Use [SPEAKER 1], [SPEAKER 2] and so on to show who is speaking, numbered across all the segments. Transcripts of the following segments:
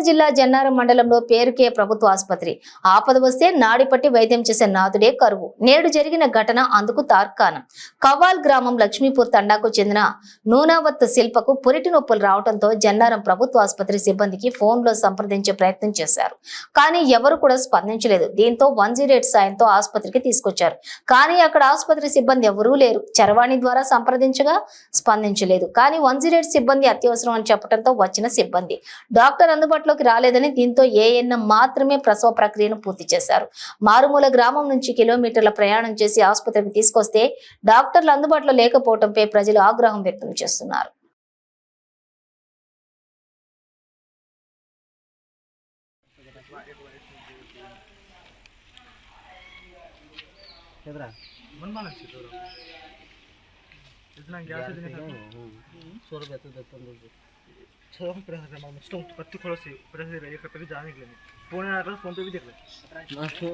[SPEAKER 1] జిల్లా జన్నారం మండలంలో పేరుకే ప్రభుత్వ ఆసుపత్రి. ఆపద వస్తే నాడిపట్టి వైద్యం చేసే నాథుడే కరువు. నేడు జరిగిన ఘటన అందుకు తార్కాణం. కవ్వాల్ గ్రామం లక్ష్మీపూర్ తండాకు చెందిన నూనావత్ శిల్పకు పురిటి నొప్పులు రావడంతో జన్నారం ప్రభుత్వ ఆసుపత్రి సిబ్బందికి ఫోన్లో సంప్రదించే ప్రయత్నం చేశారు. కానీ ఎవరు కూడా స్పందించలేదు. దీంతో 108 సాయంతో ఆసుపత్రికి తీసుకొచ్చారు. కానీ అక్కడ ఆసుపత్రి సిబ్బంది ఎవరూ లేరు. చరవాణి ద్వారా సంప్రదించగా స్పందించలేదు. కానీ 108 సిబ్బంది అత్యవసరం అని చెప్పడంతో వచ్చిన సిబ్బంది డాక్టర్ అందుబాటులోకి రాలేదని, దీంతో ఏఎన్ఎం మాత్రమే ప్రసవ ప్రక్రియను పూర్తి చేశారు. మారుమూల గ్రామం నుంచి కిలోమీటర్ల ప్రయాణం చేసి ఆసుపత్రికి తీసుకొస్తే డాక్టర్లు అందుబాటులో లేకపోవడంపై ప్రజలు ఆగ్రహం వ్యక్తం చేస్తున్నారు.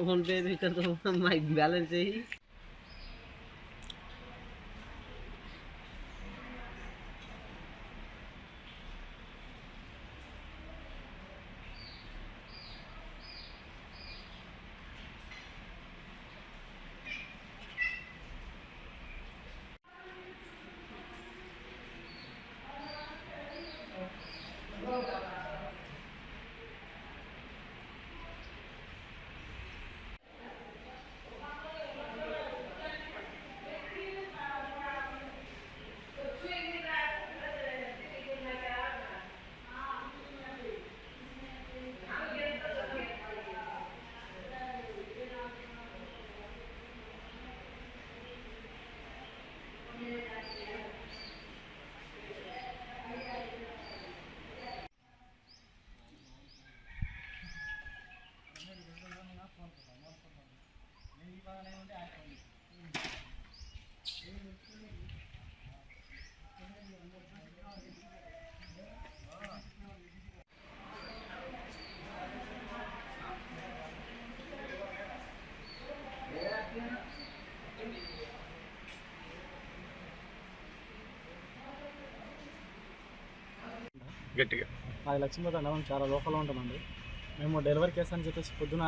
[SPEAKER 2] फोन पे भी कर दो माइक बैलेंस है ही
[SPEAKER 3] గట్టిగా
[SPEAKER 4] అది లక్ష్మీపూర్ తండం చాలా లోకల్లో ఉంటామండి. మేము డెలివరీ కేసు అని చెప్పేసి పొద్దున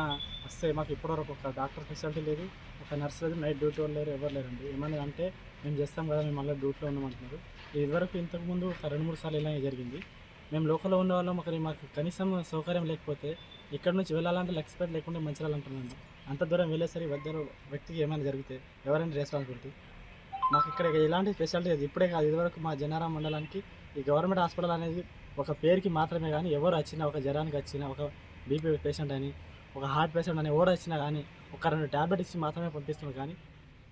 [SPEAKER 4] వస్తే మాకు ఇప్పటివరకు ఒక డాక్టర్ ఫెసిలిటీ లేదు, ఒక నర్స్ లేదు, నైట్ డ్యూటీ వాళ్ళు లేరు, ఎవరు లేరండి. ఏమన్నా అంటే మేము చేస్తాం కదా, మేము మళ్ళీ డ్యూటీలో ఉన్నామంటున్నారు. ఇదివరకు ఇంతకుముందు ఒక 2-3 సార్లు ఇలాగే జరిగింది. మేము లోకల్లో ఉన్న వాళ్ళం, మాకు కనీసం సౌకర్యం లేకపోతే ఇక్కడ నుంచి వెళ్ళాలంటే లక్ష్మీపేట లేకుంటే మంచిర్యాల అంటున్నాను. అంత దూరం వెళ్ళేసరికి వద్దరు వ్యక్తికి ఏమైనా జరిగితే ఎవరైనా రెస్పాన్సిబిలిటీ. మాకు ఇక్కడ ఎలాంటి ఫెసిలిటీ లేదు. ఇప్పుడే కాదు, ఇదివరకు మా జనారం మండలానికి ఈ గవర్నమెంట్ హాస్పిటల్ అనేది ఒక పేరుకి మాత్రమే. కానీ ఎవరు వచ్చినా, ఒక జ్వరానికి వచ్చినా, ఒక బీపీ పేషెంట్ అని, ఒక హార్ట్ పేషెంట్ అని ఎవరు వచ్చినా కానీ ఒక 2 ట్యాబ్లెట్ ఇచ్చి మాత్రమే పంపిస్తున్నారు. కానీ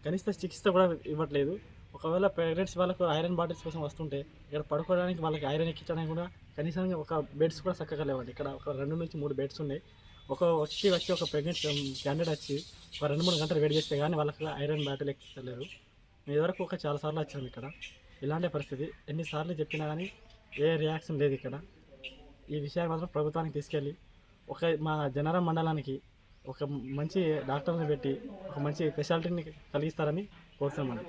[SPEAKER 4] కనీస చికిత్స కూడా ఇవ్వట్లేదు. ఒకవేళ ప్రెగ్నెన్సీ వాళ్ళకు ఐరన్ బాటిల్స్ కోసం వస్తుంటే ఇక్కడ పడుకోవడానికి, వాళ్ళకి ఐరన్ ఎక్కించడానికి కూడా కనీసం ఒక బెడ్స్ కూడా చక్కగా లేవండి. ఇక్కడ ఒక 2 నుంచి 3 బెడ్స్ ఉన్నాయి. వచ్చి ఒక ప్రెగ్నెంట్ క్యాండిడేట్ వచ్చి ఒక 2-3 గంటలు వెయిట్ చేస్తే కానీ వాళ్ళకి ఐరన్ బాటిల్ ఎక్కించలేరు. మేము ఇదివరకు చాలాసార్లు వచ్చాము. ఇక్కడ ఇలాంటి పరిస్థితి ఎన్నిసార్లు చెప్పినా కానీ ఏ రియాక్షన్ లేదు. ఇక్కడ ఈ విషయాన్ని మాత్రం ప్రభుత్వానికి తీసుకెళ్ళి మా జనారం మండలానికి ఒక మంచి డాక్టర్ని పెట్టి ఒక మంచి స్పెషాలిటీని కలిగిస్తారని కోరుతున్నామండి.